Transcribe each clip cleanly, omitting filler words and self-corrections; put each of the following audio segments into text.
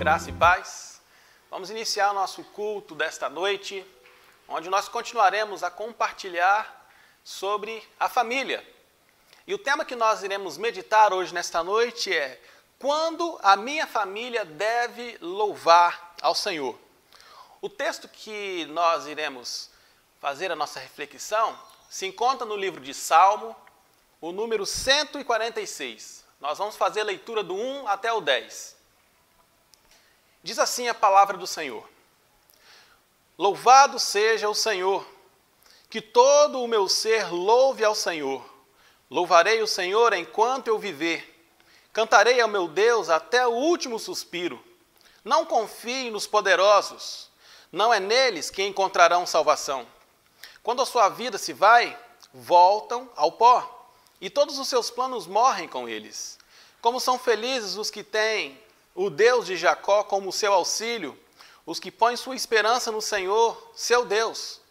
Graça e paz. Vamos iniciar o nosso culto desta noite, onde nós continuaremos a compartilhar sobre a família. E o tema que nós iremos meditar hoje nesta noite é: quando a minha família deve louvar ao Senhor? O texto que nós iremos fazer a nossa reflexão se encontra no livro de Salmo, o número 146. Nós vamos fazer a leitura do 1 até o 10. Diz assim a palavra do Senhor: Louvado seja o Senhor, que todo o meu ser louve ao Senhor. Louvarei o Senhor enquanto eu viver. Cantarei ao meu Deus até o último suspiro. Não confie nos poderosos, não é neles que encontrarão salvação. Quando a sua vida se vai, voltam ao pó, e todos os seus planos morrem com eles. Como são felizes os que têm o Deus de Jacó como seu auxílio, os que põem sua esperança no Senhor, seu Deus.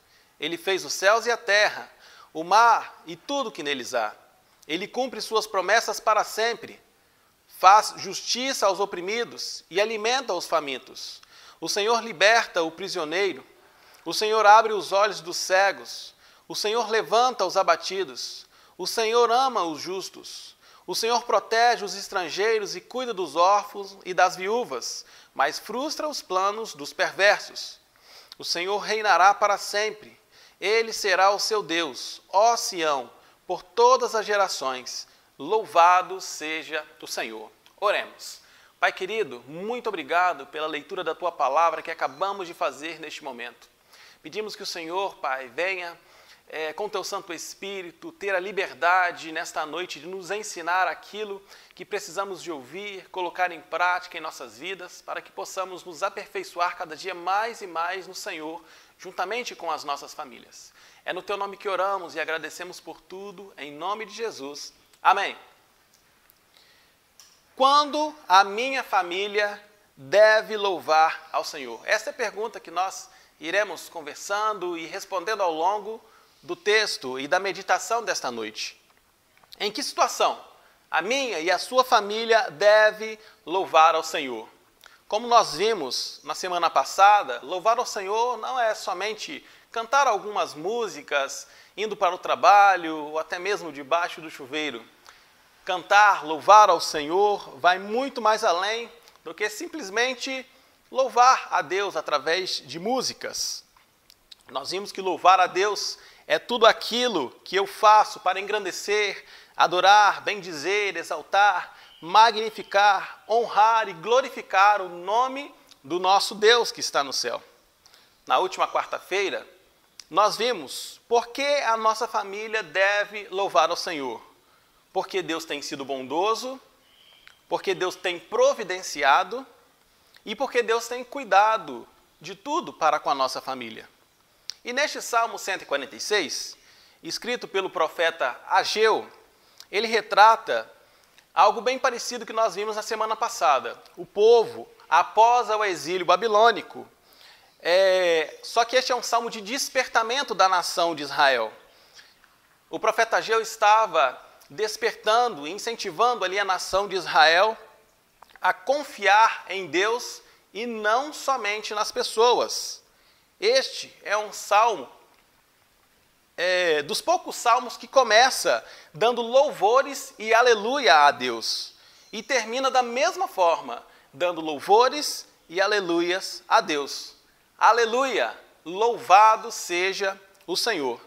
Ele fez os céus e a terra, o mar e tudo que neles há. Ele cumpre suas promessas para sempre. Faz justiça aos oprimidos e alimenta os famintos. O Senhor liberta o prisioneiro. O Senhor abre os olhos dos cegos. O Senhor levanta os abatidos. O Senhor ama os justos. O Senhor protege os estrangeiros e cuida dos órfãos e das viúvas, mas frustra os planos dos perversos. O Senhor reinará para sempre. Ele será o seu Deus, ó Sião, por todas as gerações. Louvado seja o Senhor. Oremos. Pai querido, muito obrigado pela leitura da Tua palavra que acabamos de fazer neste momento. Pedimos que o Senhor, Pai, venha com Teu Santo Espírito, ter a liberdade nesta noite de nos ensinar aquilo que precisamos de ouvir, colocar em prática em nossas vidas, para que possamos nos aperfeiçoar cada dia mais e mais no Senhor, juntamente com as nossas famílias. É no Teu nome que oramos e agradecemos por tudo, em nome de Jesus. Amém. Quando a minha família deve louvar ao Senhor? Essa é a pergunta que nós iremos conversando e respondendo ao longo do texto e da meditação desta noite. Em que situação a minha e a sua família deve louvar ao Senhor? Como nós vimos na semana passada, louvar ao Senhor não é somente cantar algumas músicas indo para o trabalho ou até mesmo debaixo do chuveiro. Cantar, louvar ao Senhor vai muito mais além do que simplesmente louvar a Deus através de músicas. Nós vimos que louvar a Deus é tudo aquilo que eu faço para engrandecer, adorar, bendizer, exaltar, magnificar, honrar e glorificar o nome do nosso Deus que está no céu. Na última quarta-feira, nós vimos por que a nossa família deve louvar ao Senhor. Porque Deus tem sido bondoso, porque Deus tem providenciado e porque Deus tem cuidado de tudo para com a nossa família. E neste Salmo 146, escrito pelo profeta Ageu, ele retrata algo bem parecido que nós vimos na semana passada. O povo, após o exílio babilônico, só que este é um salmo de despertamento da nação de Israel. O profeta Ageu estava despertando, incentivando ali a nação de Israel a confiar em Deus e não somente nas pessoas. Este é um salmo, dos poucos salmos que começa dando louvores e aleluia a Deus. E termina da mesma forma, dando louvores e aleluias a Deus. Aleluia! Louvado seja o Senhor.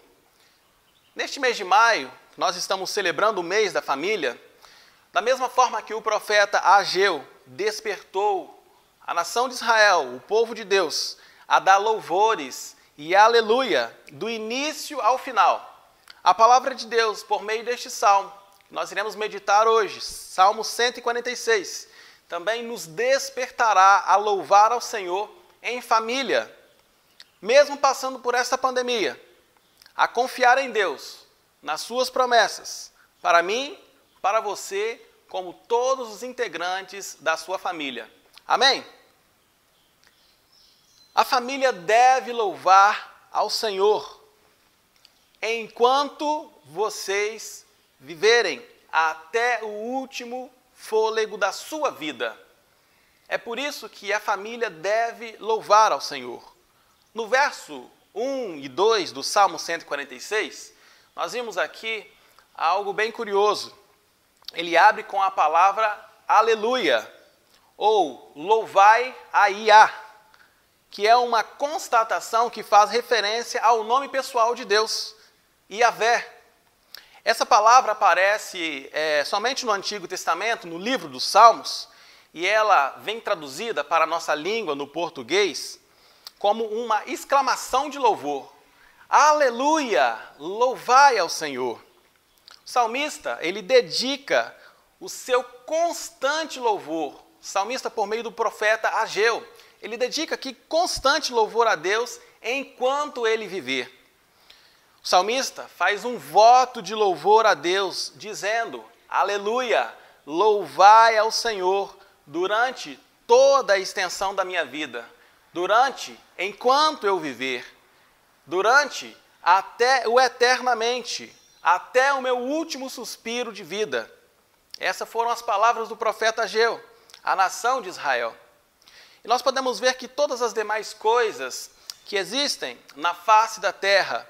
Neste mês de maio, nós estamos celebrando o mês da família. Da mesma forma que o profeta Ageu despertou a nação de Israel, o povo de Deus, a dar louvores e aleluia do início ao final. A palavra de Deus, por meio deste salmo, que nós iremos meditar hoje, Salmo 146, também nos despertará a louvar ao Senhor em família, mesmo passando por esta pandemia, a confiar em Deus, nas suas promessas, para mim, para você, como todos os integrantes da sua família. Amém? A família deve louvar ao Senhor enquanto vocês viverem até o último fôlego da sua vida. É por isso que a família deve louvar ao Senhor. No verso 1 e 2 do Salmo 146, nós vimos aqui algo bem curioso. Ele abre com a palavra aleluia, ou louvai a Iá, que é uma constatação que faz referência ao nome pessoal de Deus, Iavé. Essa palavra aparece somente no Antigo Testamento, no livro dos Salmos, e ela vem traduzida para a nossa língua, no português, como uma exclamação de louvor. Aleluia! Louvai ao Senhor! O salmista, ele dedica o seu constante louvor, o salmista por meio do profeta Ageu, ele dedica aqui constante louvor a Deus enquanto ele viver. O salmista faz um voto de louvor a Deus, dizendo, aleluia, louvai ao Senhor durante toda a extensão da minha vida, enquanto eu viver, até o eternamente, até o meu último suspiro de vida. Essas foram as palavras do profeta Ageu, à nação de Israel. E nós podemos ver que todas as demais coisas que existem na face da terra,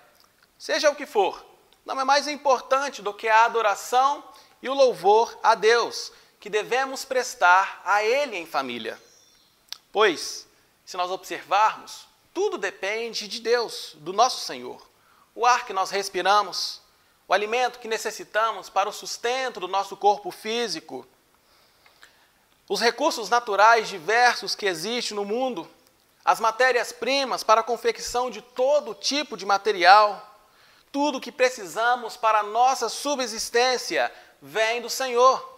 seja o que for, não é mais importante do que a adoração e o louvor a Deus, que devemos prestar a Ele em família. Pois, se nós observarmos, tudo depende de Deus, do nosso Senhor. O ar que nós respiramos, o alimento que necessitamos para o sustento do nosso corpo físico, os recursos naturais diversos que existem no mundo, as matérias-primas para a confecção de todo tipo de material, tudo que precisamos para a nossa subsistência vem do Senhor.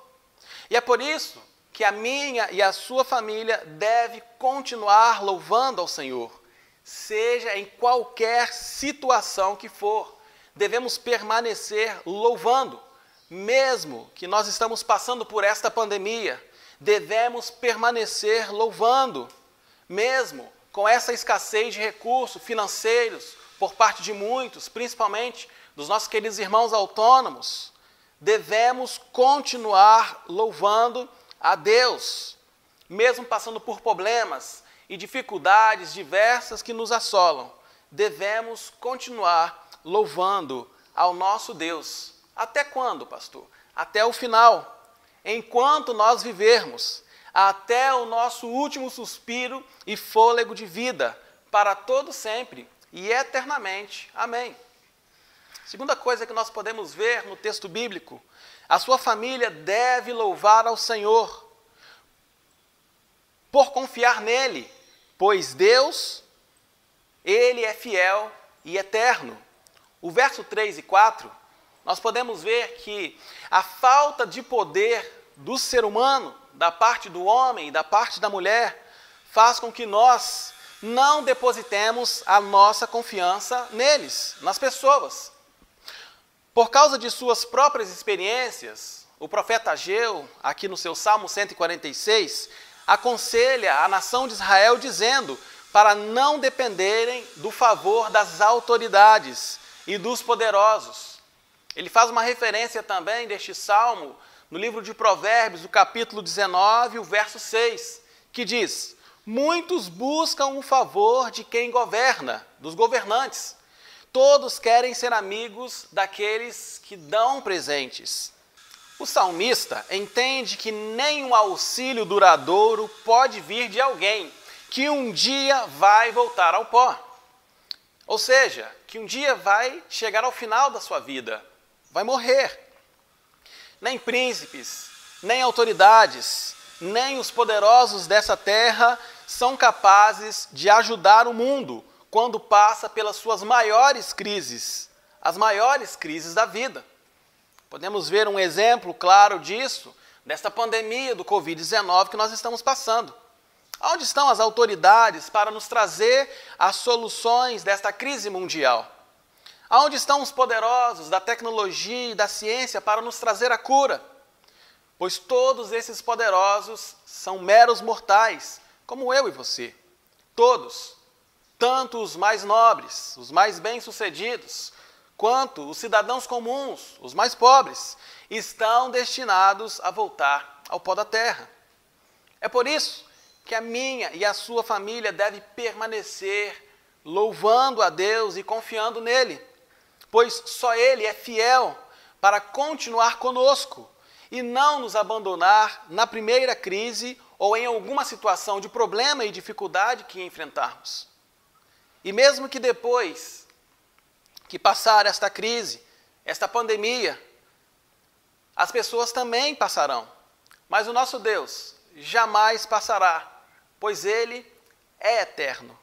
E é por isso que a minha e a sua família deve continuar louvando ao Senhor, seja em qualquer situação que for. Devemos permanecer louvando, mesmo que nós estamos passando por esta pandemia. Devemos permanecer louvando, mesmo com essa escassez de recursos financeiros por parte de muitos, principalmente dos nossos queridos irmãos autônomos. Devemos continuar louvando a Deus, mesmo passando por problemas e dificuldades diversas que nos assolam. Devemos continuar louvando ao nosso Deus. Até quando, pastor? Até o final. Enquanto nós vivermos, até o nosso último suspiro e fôlego de vida, para todo sempre e eternamente. Amém. Segunda coisa que nós podemos ver no texto bíblico, a sua família deve louvar ao Senhor, por confiar nele, pois Deus, Ele é fiel e eterno. O verso 3 e 4, nós podemos ver que a falta de poder do ser humano, da parte do homem e da parte da mulher, faz com que nós não depositemos a nossa confiança neles, nas pessoas. Por causa de suas próprias experiências, o profeta Ageu, aqui no seu Salmo 146, aconselha a nação de Israel dizendo para não dependerem do favor das autoridades e dos poderosos. Ele faz uma referência também deste salmo no livro de Provérbios, o capítulo 19, o verso 6, que diz: muitos buscam o favor de quem governa, dos governantes. Todos querem ser amigos daqueles que dão presentes. O salmista entende que nenhum auxílio duradouro pode vir de alguém que um dia vai voltar ao pó. Ou seja, que um dia vai chegar ao final da sua vida, vai morrer. Nem príncipes, nem autoridades, nem os poderosos dessa terra são capazes de ajudar o mundo quando passa pelas suas maiores crises, as maiores crises da vida. Podemos ver um exemplo claro disso, desta pandemia do Covid-19 que nós estamos passando. Onde estão as autoridades para nos trazer as soluções desta crise mundial? Onde estão os poderosos da tecnologia e da ciência para nos trazer a cura? Pois todos esses poderosos são meros mortais, como eu e você. Todos, tanto os mais nobres, os mais bem-sucedidos, quanto os cidadãos comuns, os mais pobres, estão destinados a voltar ao pó da terra. É por isso que a minha e a sua família deve permanecer louvando a Deus e confiando nele, pois só Ele é fiel para continuar conosco e não nos abandonar na primeira crise ou em alguma situação de problema e dificuldade que enfrentarmos. E mesmo que depois que passar esta crise, esta pandemia, as pessoas também passarão, mas o nosso Deus jamais passará, pois Ele é eterno.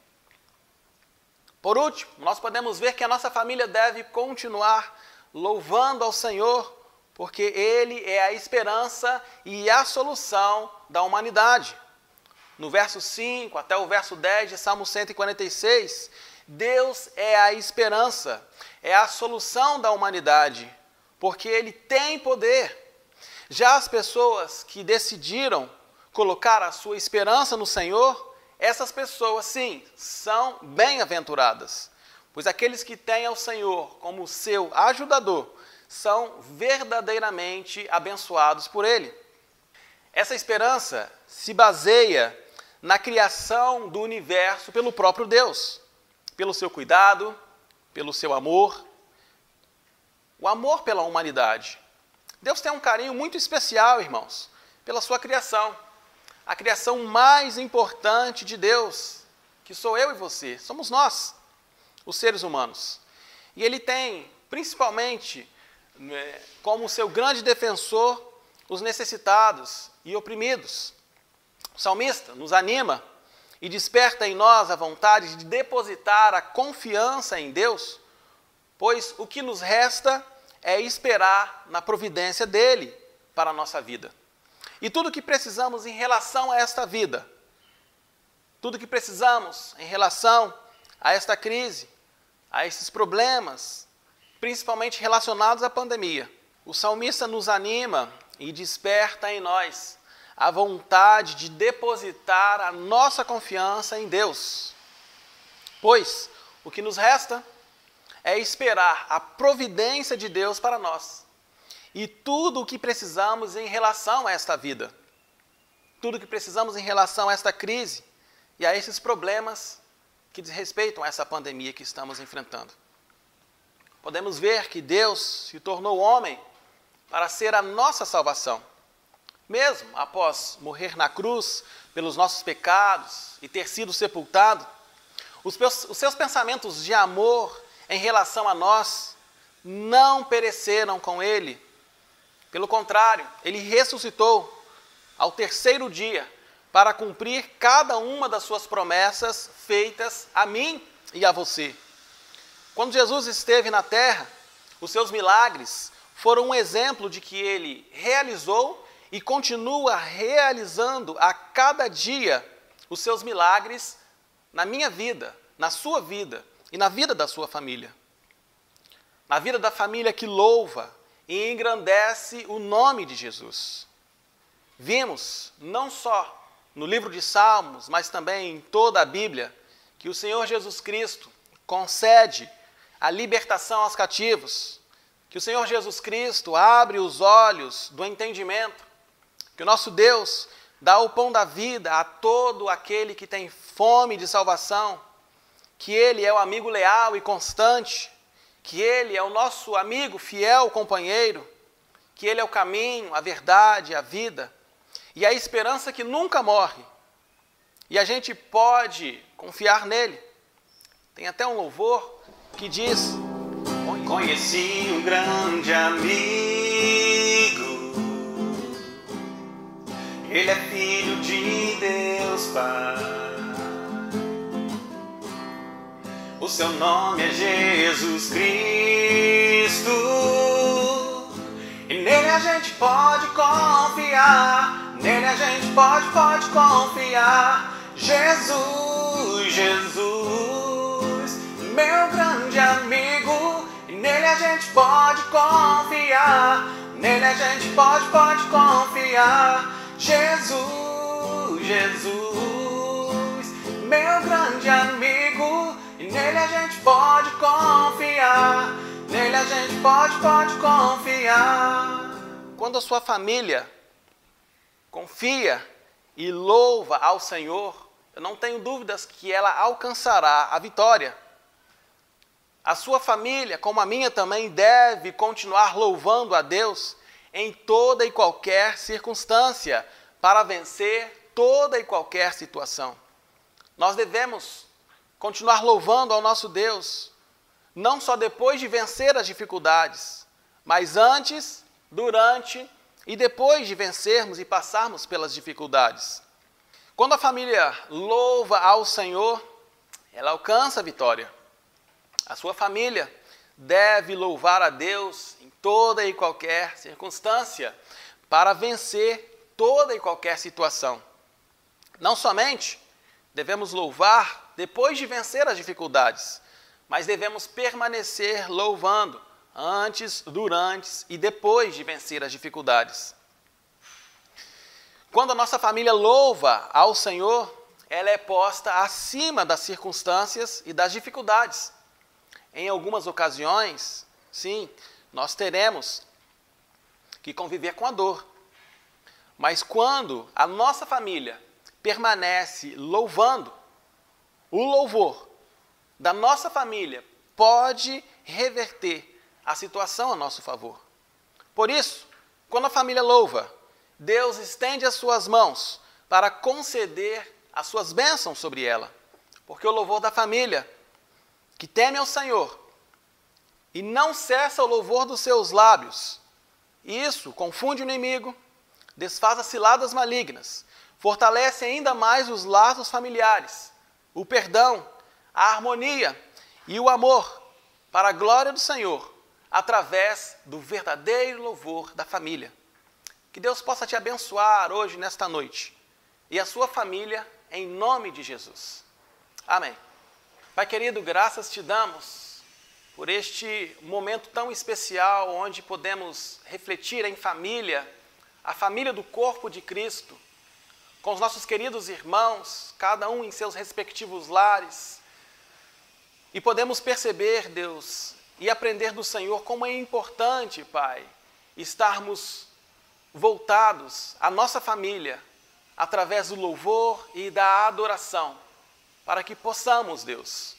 Por último, nós podemos ver que a nossa família deve continuar louvando ao Senhor, porque Ele é a esperança e a solução da humanidade. No verso 5 até o verso 10 de Salmo 146, Deus é a esperança, é a solução da humanidade, porque Ele tem poder. Já as pessoas que decidiram colocar a sua esperança no Senhor, essas pessoas, sim, são bem-aventuradas, pois aqueles que têm ao Senhor como seu ajudador são verdadeiramente abençoados por Ele. Essa esperança se baseia na criação do universo pelo próprio Deus, pelo seu cuidado, pelo seu amor, o amor pela humanidade. Deus tem um carinho muito especial, irmãos, pela sua criação. A criação mais importante de Deus, que sou eu e você, somos nós, os seres humanos. E Ele tem, principalmente, como seu grande defensor, os necessitados e oprimidos. O salmista nos anima e desperta em nós a vontade de depositar a confiança em Deus, pois o que nos resta é esperar na providência dEle para a nossa vida. E tudo o que precisamos em relação a esta vida, tudo o que precisamos em relação a esta crise, a esses problemas, principalmente relacionados à pandemia, o salmista nos anima e desperta em nós a vontade de depositar a nossa confiança em Deus. Pois o que nos resta é esperar a providência de Deus para nós. E tudo o que precisamos em relação a esta vida, tudo o que precisamos em relação a esta crise e a esses problemas que diz respeito a essa pandemia que estamos enfrentando. Podemos ver que Deus se tornou homem para ser a nossa salvação. Mesmo após morrer na cruz pelos nossos pecados e ter sido sepultado, os seus pensamentos de amor em relação a nós não pereceram com Ele. Pelo contrário, Ele ressuscitou ao terceiro dia para cumprir cada uma das suas promessas feitas a mim e a você. Quando Jesus esteve na terra, os seus milagres foram um exemplo de que Ele realizou e continua realizando a cada dia os seus milagres na minha vida, na sua vida e na vida da sua família. Na vida da família que louva e engrandece o nome de Jesus. Vimos, não só no livro de Salmos, mas também em toda a Bíblia, que o Senhor Jesus Cristo concede a libertação aos cativos, que o Senhor Jesus Cristo abre os olhos do entendimento, que o nosso Deus dá o pão da vida a todo aquele que tem fome de salvação, que Ele é o amigo leal e constante, que Ele é o nosso amigo fiel companheiro, que Ele é o caminho, a verdade, a vida e a esperança que nunca morre. E a gente pode confiar nele. Tem até um louvor que diz: conheci um grande amigo, Ele é filho de Deus Pai. O seu nome é Jesus Cristo, e nele a gente pode confiar, nele a gente pode confiar. Jesus, Jesus, meu grande amigo, e nele a gente pode confiar, nele a gente pode confiar. Jesus, Jesus, meu grande amigo, e nele a gente pode confiar, nele a gente pode confiar. Quando a sua família confia e louva ao Senhor, eu não tenho dúvidas que ela alcançará a vitória. A sua família, como a minha também, deve continuar louvando a Deus em toda e qualquer circunstância, para vencer toda e qualquer situação. Nós devemos continuar louvando ao nosso Deus, não só depois de vencer as dificuldades, mas antes, durante e depois de vencermos e passarmos pelas dificuldades. Quando a família louva ao Senhor, ela alcança a vitória. A sua família deve louvar a Deus em toda e qualquer circunstância para vencer toda e qualquer situação. Não somente devemos louvar depois de vencer as dificuldades, mas devemos permanecer louvando antes, durante e depois de vencer as dificuldades. Quando a nossa família louva ao Senhor, ela é posta acima das circunstâncias e das dificuldades. Em algumas ocasiões, sim, nós teremos que conviver com a dor. Mas quando a nossa família permanece louvando, o louvor da nossa família pode reverter a situação a nosso favor. Por isso, quando a família louva, Deus estende as suas mãos para conceder as suas bênçãos sobre ela. Porque o louvor da família, que teme ao Senhor, e não cessa o louvor dos seus lábios, isso confunde o inimigo, desfaz as ciladas malignas, fortalece ainda mais os laços familiares, o perdão, a harmonia e o amor para a glória do Senhor, através do verdadeiro louvor da família. Que Deus possa te abençoar hoje, nesta noite, e a sua família, em nome de Jesus. Amém. Pai querido, graças te damos por este momento tão especial, onde podemos refletir em família, a família do corpo de Cristo, com os nossos queridos irmãos, cada um em seus respectivos lares, e podemos perceber, Deus, e aprender do Senhor como é importante, Pai, estarmos voltados à nossa família, através do louvor e da adoração, para que possamos, Deus,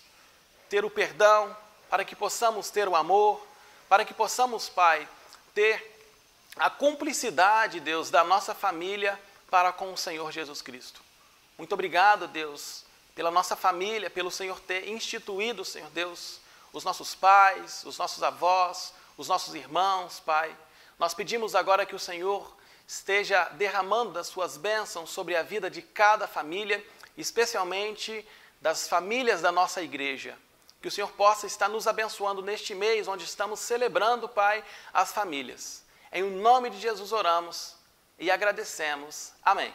ter o perdão, para que possamos ter o amor, para que possamos, Pai, ter a cumplicidade, Deus, da nossa família para com o Senhor Jesus Cristo. Muito obrigado, Deus, pela nossa família, pelo Senhor ter instituído, Senhor Deus, os nossos pais, os nossos avós, os nossos irmãos, Pai. Nós pedimos agora que o Senhor esteja derramando das suas bênçãos sobre a vida de cada família, especialmente das famílias da nossa igreja. Que o Senhor possa estar nos abençoando neste mês, onde estamos celebrando, Pai, as famílias. Em nome de Jesus oramos e agradecemos. Amém.